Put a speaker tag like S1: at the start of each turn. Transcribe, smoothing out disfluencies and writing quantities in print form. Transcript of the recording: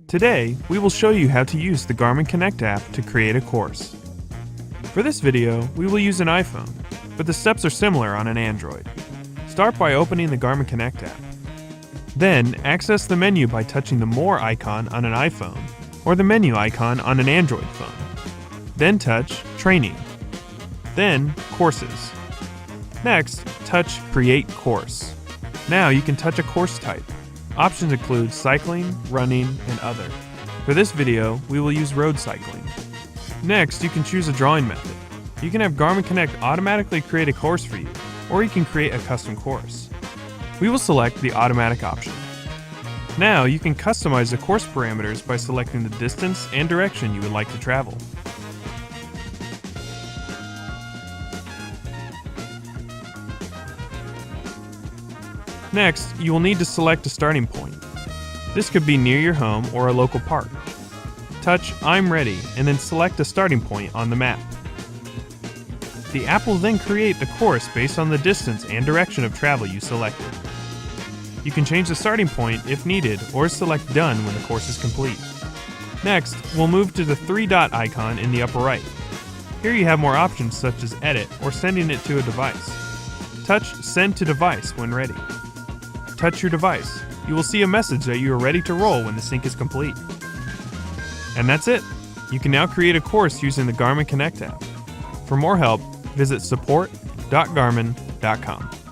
S1: Today, we will show you how to use the Garmin Connect app to create a course. For this video, we will use an iPhone, but the steps are similar on an Android. Start by opening the Garmin Connect app. Then, access the menu by touching the More icon on an iPhone or the menu icon on an Android phone. Then touch Training. Then, Courses. Next, touch Create Course. Now you can touch a course type. Options include cycling, running, and other. For this video, we will use road cycling. Next, you can choose a drawing method. You can have Garmin Connect automatically create a course for you, or you can create a custom course. We will select the automatic option. Now you can customize the course parameters by selecting the distance and direction you would like to travel. Next, you will need to select a starting point. This could be near your home or a local park. Touch I'm Ready and then select a starting point on the map. The app will then create the course based on the distance and direction of travel you selected. You can change the starting point if needed or select Done when the course is complete. Next, we'll move to the three-dot icon in the upper right. Here you have more options such as edit or sending it to a device. Touch Send to Device when ready. Touch your device. You will see a message that you are ready to roll when the sync is complete. And that's it! You can now create a course using the Garmin Connect app. For more help, visit support.garmin.com.